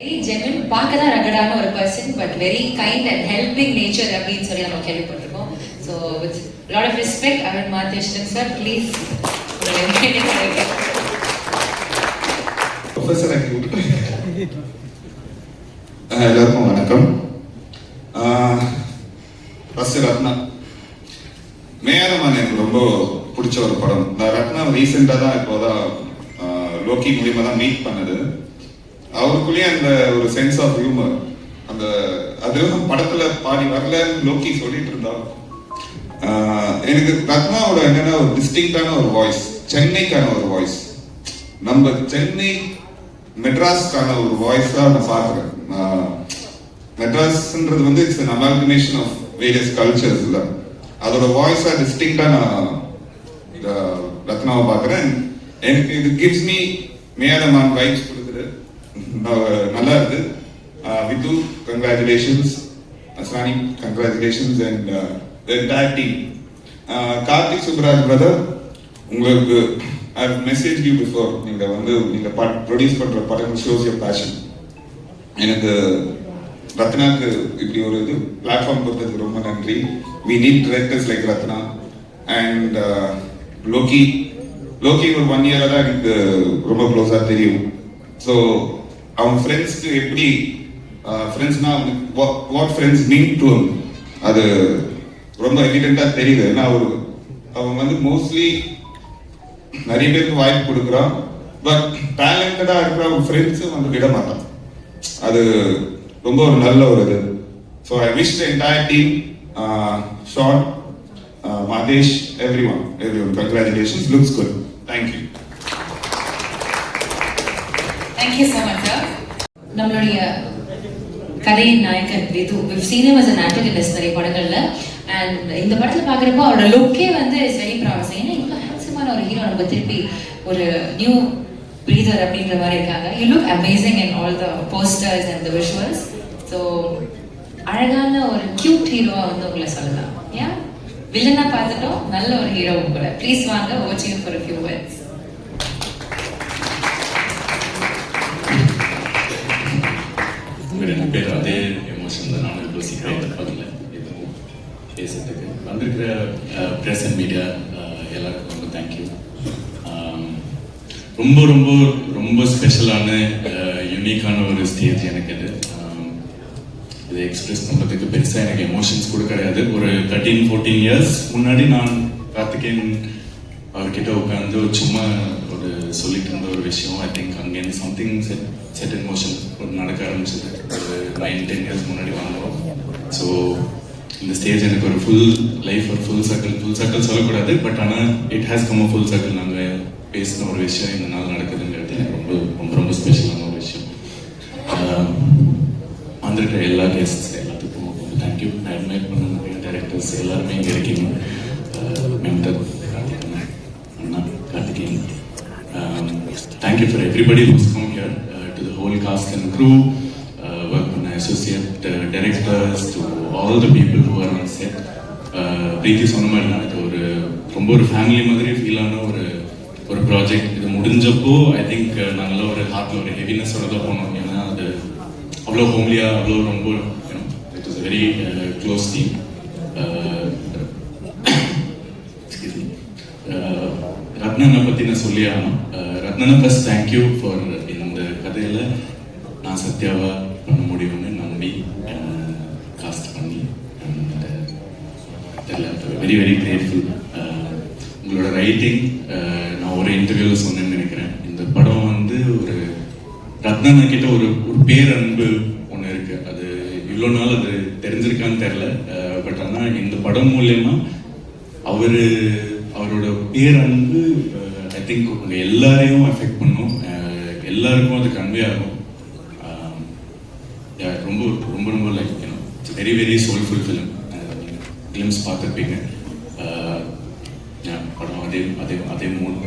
Very genuine, பார்க்க தான் ரகடான ஒரு person, but very kind and helping nature அப்படின்னு சொல்லி நம்ம கேள்விப்பட்டிருக்கோம். So with lot of respect, Arun Matheswaran sir, please. எல்லாருக்கும் வணக்கம். ஃபர்ஸ்ட் ரத்னா மேயரமான் எனக்கு ரொம்ப பிடிச்ச ஒரு படம். நான் ரத்னா ரீசெண்டாக தான் இப்போதான் லோக்கி மூலியமா தான் மீட் பண்ணது. அவருக்குள்ளேயே அந்த ஒரு சென்ஸ் ஆஃப் ஹியூமர், அந்த அதெல்லாம் படத்துல பாடி வரல லோக்கி சொல்லிட்டு இருந்தா. எனக்கு ரத்னாவோட என்னன்னா ஒரு டிஸ்டிங்டான ஒரு வாய்ஸ், சென்னைக்கான ஒரு வாய்ஸ், நம்ம சென்னை மெட்ராஸ்க்கான ஒரு வாய்ஸா நான் பார்க்குறேன். மெட்ராஸ்ன்றது வந்து it's an amalgamation of various cultures இல்ல, அதோட வாய்ஸா டிஸ்டிங்டா நான் ரத்னாவை பார்க்குறேன். எனக்கு இது கிவ்ஸ் மீ மேயரமான் வைப்ஸ் கொடுக்குது, நல்லா இருக்கு. With congratulations, Asrani congratulations and the entire team. Karthik Subbaraj brother, உங்களுக்கு I have message you before. நீங்க ப்ரொடியூஸ் பண்ற படம் ஷோஸ் யுவர் பேஷன். எனக்கு ரத்னாக்கு இப்படி ஒரு இது பிளாட்ஃபார்ம் கொடுத்ததுக்கு ரொம்ப நன்றி. We need directors like Ratna. And Lokki ஒரு 1 இயரா தான் எனக்கு ரொம்ப க்ளோஸா தெரியும். ஸோ அவங்க ஃப்ரெண்ட்ஸ்க்கு எப்படி ஃப்ரெண்ட்ஸ்னா வாட் ஃப்ரெண்ட்ஸ் மீன் டு அது ரொம்ப எவிடென்ட்டா தெரியுது. ஏன்னா அவங்க வந்து மோஸ்ட்லி நிறைய பேருக்கு வாய்ப்பு கொடுக்குறான், பட் டேலண்டடா இருக்கிற அவங்க ஃப்ரெண்ட்ஸும் வந்து விட மாட்டான். அது ரொம்ப ஒரு நல்ல ஒரு இது. So I wish the entire team, Shaan, Madhesh, every one congratulations, looks good. Thank you. Thank you so much sir. நம்மளுடைய கதையின் நாயகன் விது, we've seen him as an antagonist நிறைய படங்கள்ல. அண்ட் இந்த படத்தில் பார்க்குறப்போ அவரோட லுக்கே வந்து இஸ் வெரி ப்ராமிசிங். ஏன்னா இவ்வளோ ஹேண்ட்ஸமான ஒரு ஹீரோ நம்ம திருப்பி ஒரு நியூ பிரீதர் அப்படின்ற மாதிரி இருக்காங்க. You look amazing in all the posters and the visuals. So அழகான ஒரு கியூட் ஹீரோவாக வந்து உங்களை சொல்லலாம். ஏன் வில்லனா பார்த்துட்டோம், நல்ல ஒரு ஹீரோ உங்களை. ப்ளீஸ் வாங்க, வாட்சிங் ஃபார் a few words. ரெண்டு பேர் அதே எமோஷன் தான். நான் இவ்வளோ சீக்கிரம் எதிர்பார்க்கல எதுவும் பேசுறதுக்கு. வந்திருக்கிற ப்ரெஸ் அண்ட் மீடியா எல்லாருக்கும் ரொம்ப தேங்க்யூ. ரொம்ப ரொம்ப ரொம்ப ஸ்பெஷலான யூனிக்கான ஒரு ஸ்டேஜ் எனக்கு இது. இதை எக்ஸ்பிரஸ் பண்ணுறதுக்கு பெருசாக எனக்கு எமோஷன்ஸ் கூட கிடையாது. ஒரு 13-14 இயர்ஸ் முன்னாடி நான் கார்த்திகேயன் அவர்கிட்ட உட்காந்து சும்மா ஒரு சொல்லிட்டு இருந்த ஒரு விஷயம். ஐ திங்க் அங்கேருந்து சம்திங் செட் இன் மோஷன் ஒரு நடக்க ஆரம்பிச்சது. ஒரு 9-10 இயர்ஸ் முன்னாடி வந்தோம். ஸோ இந்த ஸ்டேஜ் எனக்கு ஒரு ஃபுல் லைஃப், ஒரு ஃபுல் சர்க்கிள் சொல்லக்கூடாது, பட் ஆனால் it has come a full circle. நாங்கள் பேசின ஒரு விஷயம் இந்த நாள் நடக்குதுங்கிறது எனக்கு ரொம்ப ரொம்ப ரொம்ப ஸ்பெஷலான ஒரு விஷயம். வந்திருக்கிற எல்லா கேசஸ் எல்லாத்துக்கும் ரொம்ப தேங்க்யூ. நான் அட்மையர் பண்ண நிறைய டைரக்டர்ஸ் எல்லாருமே இங்கே இருக்கீங்க. மென்டர் அண்ணா Karthikeyan, thank you for everybody who's come here, to the whole cast and crew, work பண்ண associate directors, to all the people who are on set. Preethi சொன்ன மாதிரி எனக்கு ரொம்ப ஒரு ஃபேமிலி மாதிரி ஃபீல் ஆன ஒரு ப்ராஜெக்ட். இது முடிஞ்சப்போ ஐ திங்க் நாங்களாம் ஒரு ஹார்ட்ல ஒரு ஹெவினஸோட தான் போனோம். ஏன்னா அது அவ்வளோ ஹோம்லியா, அவ்வளோ ரொம்ப it is very close team. ரத்னனை பற்றி நான் சொல்லி ஆகணும். ரத்னனை ஃபர்ஸ்ட் தேங்க்யூ ஃபார் இந்த கதையில் நான் சத்யாவா பண்ண முடியும்னு நம்பி காஸ்ட் பண்ணி வெரி வெரி கிரேட்ஃபுல். உங்களோட ரைட்டிங் நான் ஒரு இன்டர்வியூவில் சொன்னேன்னு நினைக்கிறேன். இந்த படம் வந்து ஒரு ரத்னா கிட்ட ஒரு பேரன்பு ஒன்று இருக்கு. அது இவ்வளோ நாள் அது தெரிஞ்சிருக்கான்னு தெரில, பட் ஆனால் இந்த படம் மூலயமா அவரோட பேரன்பு ஐ திங்க் உங்க எல்லாரையும் அஃபெக்ட் பண்ணும், எல்லாருக்கும் அது கன்வே ஆகும். ரொம்ப ரொம்ப ரொம்ப like it's very very soulful film. Films பார்த்துருப்பீங்க. படம் அதே மூட்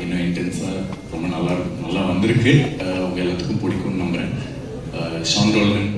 இன்னும் இன்டென்ஸாக ரொம்ப நல்லா வந்திருக்கு. உங்கள் எல்லாத்துக்கும் பிடிக்கும்னு நம்புகிறேன். ஷான் ரோல்டன்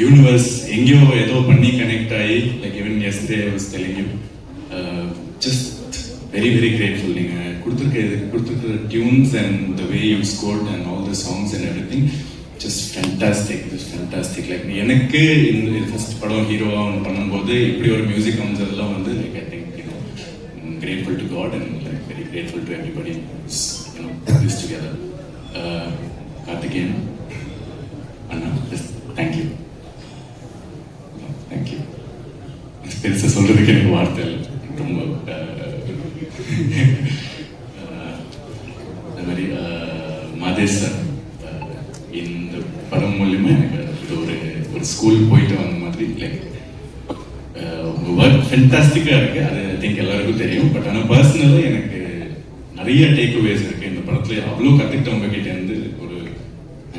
யூனிவர்ஸ் எங்கேயோ ஏதோ பண்ணி கனெக்ட் ஆகி, like even yesterday I was telling you, just very very grateful. நீங்கள் கொடுத்துருக்க tunes and the way you scored and all the songs and every thing just fantastic like எனக்கு இந்த ஃபர்ஸ்ட் படம் ஹீரோவாக ஒன்று பண்ணும்போது இப்படி ஒரு மியூசிக் அமைஞ்சதெல்லாம் வந்து like I think grateful to God and like very grateful to everybody who's put this together. Karthikeyan, Anna, just thank you. பெருசாக சொல்றதுக்கு எனக்கு வார்த்தை இல்லை. ரொம்ப அது மாதிரி மாதேஷ் சார் இந்த படம் மூலியமா எனக்கு இது ஒரு ஸ்கூல் போயிட்டு வந்த மாதிரி லைக் உங்கள் ஒர்க் ஃபென்டாஸ்டிக்காக இருக்குது. அது ஐ திங்க் எல்லாருக்கும் தெரியும். பட் ஆனால் பர்சனலாக எனக்கு நிறைய டேக் அவேஸ் இருக்குது இந்த படத்தில். அவ்வளோ கற்றுக்கிட்ட உங்ககிட்டேருந்து ஒரு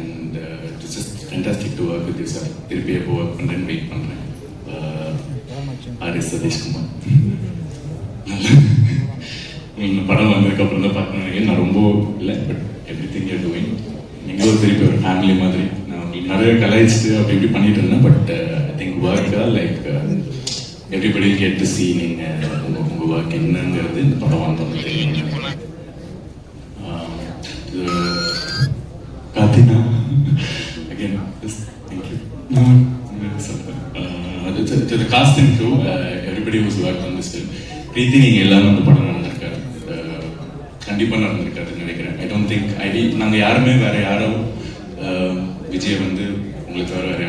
and it's just fantastic to work with sir. திருப்பி எப்போ ஒர்க் பண்ணுறேன்னு வெயிட் பண்ணுறேன். ஆர்.எஸ். சதீஷ்குமார் இந்த படம் வந்ததுக்கப்புறம் தான் பார்த்தேன். நான் ரொம்ப இல்லை but every thing you're doing நீங்களும் திருப்பி ஒரு ஃபேமிலி மாதிரி. நான் உங்களுக்கு நிறைய கலாய்ச்சிட்டு அப்படி இப்படி பண்ணிட்டு இருந்தேன். பட் ஐ திங்க் ஒர்க்காக like everybody get to see நீங்கள் உங்கள் ஒர்க் என்னங்கிறது இந்த படம் வந்தோம்னு தெரியும். கார்த்தினா again thank you. The cast and crew, everybody who's worked on this film. பிரீத்தி நீங்கள் எல்லாரும் அந்த படம் நடந்திருக்காரு. கண்டிப்பாக நடந்திருக்காருன்னு நினைக்கிறேன். ஐ டோன்ட் திங்க் நாங்கள் யாருமே வேற யாரும் விஜய் வந்து உங்களுக்கு தவிர வேற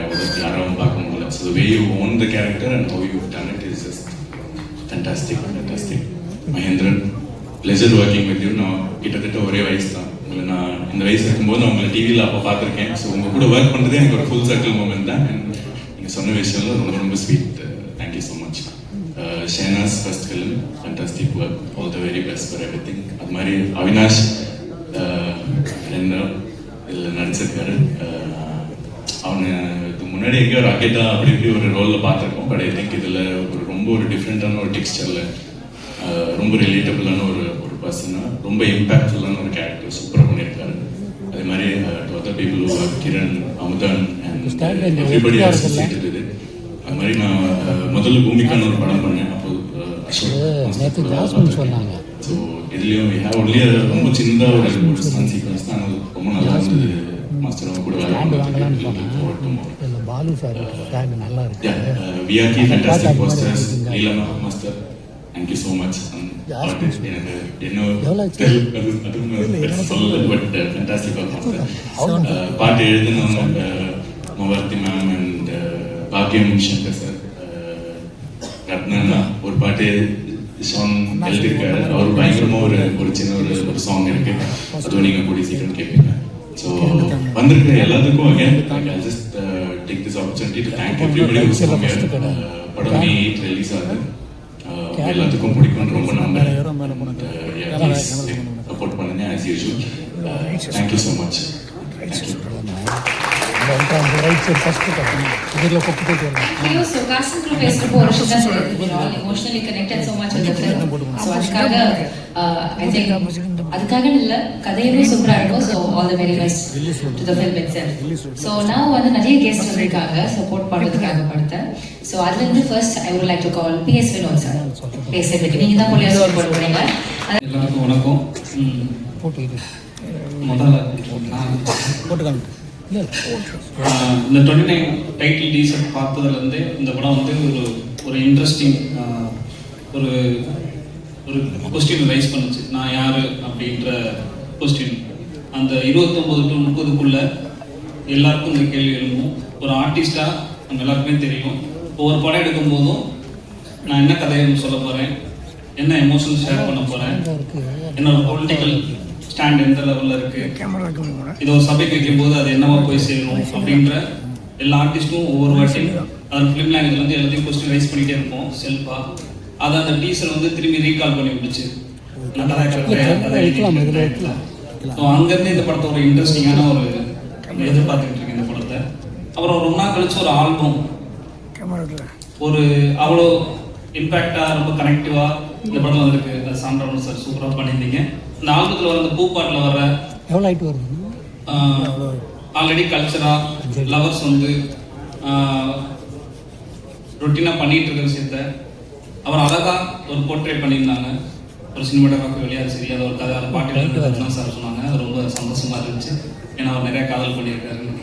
யாரும் பார்க்க முடியல. So way you own the character and how you done it is just fantastic. Mahendran, pleasure working with you. நான் கிட்டத்தட்ட ஒரே வயசு தான். உங்களை நான் இந்த வயசு இருக்கும்போது உங்களை டிவியில் அப்போ பார்த்துருக்கேன். ஸோ உங்கள் கூட ஒர்க் பண்ணுறதே எனக்கு ஒரு ஃபுல் சர்க்கிள் மூமெண்ட் தான். நீங்கள் சொன்ன விஷயம்லாம் ரொம்ப ரொம்ப sweet. Thank you so much. Shehnaz first film, fantastic work, all the very best for everything. அது மாதிரி அவினாஷ் ஃப்ரெண்டாக இதில் நடிச்சிருக்காரு. அவனுக்கு முன்னாடி எங்கேயோ ராக்கெட்டாக அப்படி இப்படி ஒரு ரோலில் பார்த்துருக்கோம். பட் ஐ திங்க் இதில் ரொம்ப ஒரு டிஃப்ரெண்ட்டான ஒரு டெக்ஸ்டரில் ரொம்ப ரிலேட்டபிளான ஒரு பர்சனாக ரொம்ப இம்பேக்ட்ஃபுல்லான ஒரு கேரக்டர் சூப்பராக பண்ணியிருக்காரு. அதே மாதிரி to other people Kiran, Amudhan and everybody associated இது. அது மாதிரி நான் முதல்ல பூமிக்கான ஒரு படம் பண்ணேன். அப்போ சொன்னாங்க. ஸோ இதுலேயும் ஒன்லி ரொம்ப சின்னதாக ஒரு ஸ்டன் சீக்வன்ஸ் தான். அது ரொம்ப நல்லா இருந்தது. மாஸ்டர் கூட பாலு சார் நல்லா இருக்கு. விஆர்கி ஃபேண்டாஸ்டிக் போஸ்டர்ஸ், நீலமா மாஸ்டர், தேங்க்யூ ஸோ மச். எனக்கு என்ன சொல்லல பட் ஃபேண்டாஸ்டிக் மாஸ்டர். பாட்டு எழுதினவங்க மவர்த்தி மேம் அண்ட் பாக்யம் சங்கர் சார், ரத்னா ஒரு பாட்டு சாங் எழுதியிருக்காரு. அவர் பயங்கரமாக ஒரு சின்ன ஒரு சாங் இருக்கு. அதுவும் நீங்கள் கூடிய சீக்கிரம் கேட்பீங்க. ஸோ வந்திருக்கிற எல்லாத்துக்கும் again I just take this opportunity to thank everybody who's come here. படம் மே 8 ரிலீஸ் ஆகுது. எல்லாத்துக்கும் பிடிக்கும்னு ரொம்ப நம்புறேன். சப்போர்ட் பண்ணுங்க as usual. Thank you so much. So casting crew பேசுறப்போ ஒரு விஷயம் தான் சொல்லுது. We're all emotionally connected so much with the film. So அதுக்காக I think அதுக்காக இல்ல, கதையுமே சூப்பரா இருக்கும். So all the very best to the film itself. So now வந்து நிறைய கெஸ்ட் வந்திருக்காங்க சப்போர்ட் பண்றதுக்காக படத்தை. So அதுல இருந்து first I would like to call PS Vinod sir. பேசுறதுக்கு நீங்க தான் போலியா சப்போர்ட் பண்ணுவீங்க. எல்லாருக்கும் வணக்கம். முதல்ல போட்டுக்காங்க. இந்த 29 டைட்டில் டீசர் பார்த்ததுலேருந்து இந்த படம் வந்து ஒரு இன்ட்ரெஸ்டிங் ஒரு கொஸ்டின் ரைஸ் பண்ணுச்சு. நான் யார் அப்படின்ற கொஸ்டின் அந்த 29 to 30க்குள்ள எல்லாருக்கும் இந்த கேள்வி எழும்பும். ஒரு ஆர்டிஸ்டாக நம்ம எல்லாருக்குமே தெரியும். ஒவ்வொரு படம் எடுக்கும் போதும் நான் என்ன கதையை சொல்ல போகிறேன், என்ன எமோஷன்ஸ் ஷேர் பண்ண போகிறேன், என்னோட பொலிட்டிக்கல் ஸ்டாண்ட் எந்த லெவலில் இருக்குது, இது ஒரு சபைக்கு வைக்கும்போது அது என்னவா போய் சேரும் அப்படின்ற எல்லா ஆர்டிஸ்ட்டும் ஒவ்வொரு வாட்டியும் அது ஃபிலிம் லாங்குவேஜ் வந்து எல்லாத்தையும் கொஸ்டின் ரைஸ் பண்ணிகிட்டே இருப்போம் செல்ஃபாக. அதை அந்த டீசர் வந்து திரும்பி ரீகால் பண்ணி விடுச்சு. நான் கதை அங்கேருந்து இந்த படத்தை ஒரு இன்ட்ரெஸ்டிங்கான ஒரு எதிர்பார்த்துக்கிட்டு இருக்கேன் இந்த படத்தை. அப்புறம் ரொம்ப நாள் கழிச்சு ஒரு ஆல்பம் ஒரு அவ்வளோ இம்பேக்டாக ரொம்ப கனெக்டிவாக இந்த படம் வந்துருக்கு. அது சாண்டா சார் சூப்பராக பண்ணியிருந்தீங்க. இந்த ஆல்பத்தில் வர அந்த பூப்பாட்டில் வர எவ்வளோ ஆகிட்டு வருது ஆல்ரெடி கல்ச்சராக லவர்ஸ் வந்து ரொட்டீனாக பண்ணிகிட்டு இருக்கிற விஷயத்த அவர் அழகாக ஒரு போர்ட்ரேட் பண்ணியிருந்தாங்க. ஒரு சினிமாட்டோகிராஃபி வழியாக சரி அது ஒரு கதை அந்த பாட்டு எழுதுறதுலாம் சார் சொன்னாங்க. அது ரொம்ப சந்தோஷமாக இருந்துச்சு. ஏன்னா அவர் நிறையா காதல் பண்ணியிருக்காருன்னு.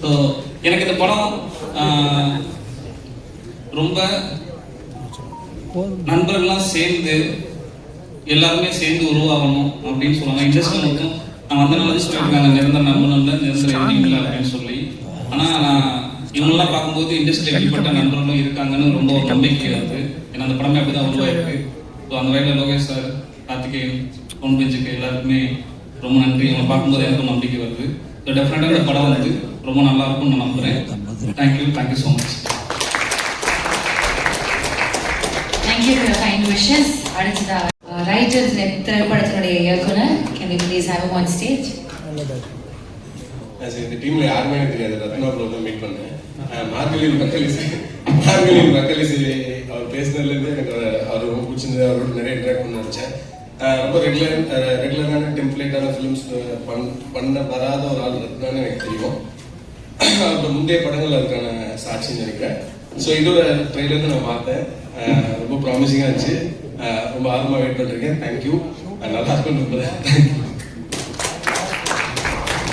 ஸோ எனக்கு இந்த படம் ரொம்ப நண்பர்கள்லாம் சேர்ந்து எல்லாருமே சேர்ந்து உருவாகணும் அப்படின்னு சொல்லுவாங்க. இண்டஸ்ட்ரி மட்டும் நான் வந்த நாள் சொல்லியிருக்காங்க நிரந்தர நண்பன் இல்லை நிரந்தர எதிரிகள் அப்படின்னு சொல்லி. ஆனால் நான் இவங்கெல்லாம் பார்க்கும்போது இண்டஸ்ட்ரியில் வெளிப்பட்ட நண்பர்களும் இருக்காங்கன்னு ரொம்ப ஒரு நம்பிக்கை வருது. ஏன்னா அந்த படமே அப்படி தான் உருவாயிருக்கு. ஸோ அந்த வகையில் லோகேஷ் சார், கார்த்திகேயன், பொன் பெஞ்சுக்கு எல்லாருக்குமே ரொம்ப நன்றி. இவங்களை பார்க்கும்போது எனக்கும் நம்பிக்கை வருது. ஸோ டெஃபினட்டாக இந்த படம் வந்து ரொம்ப நல்லா இருக்கும்னு நான் நம்புகிறேன். Thank you so much. Thank you for your kind wishes. அடுத்ததா ரைட்டர்ஸ் திரைப்படத்தினுடைய இயக்குனர், can you please have him on stage? இந்த டீம்ல யாருமே எனக்கு தெரியாது. ரத்னா ப்ரோ தான் மீட் பண்ணேன். மார்கழியின் மக்கள் இசை அவர் பேசினதுலேருந்து எனக்கு அவர் ரொம்ப பிடிச்சிருந்தது. அவரோட நிறைய இன்ட்ராக்ட் பண்ண நினச்சேன். ரொம்ப ரெகுலரான டெம்ப்ளேட்டான ஃபிலிம்ஸ் பண்ண வராத ஒரு ஆள் ரத்னான்னு எனக்கு தெரியும். அவரோட முந்தைய படங்கள் அதுக்கான சாட்சின்னு நினைக்கிறேன். ஸோ இதோட ட்ரெயிலர் நான் பார்த்தேன். ரொம்ப ப்ராமிசிங்காக இருந்துச்சு. ரொம்ப ஆர்வமாக வெயிட் பண்ணிருக்கேன். தேங்க்யூ. நல்லா இருக்கும். தேங்க்யூ.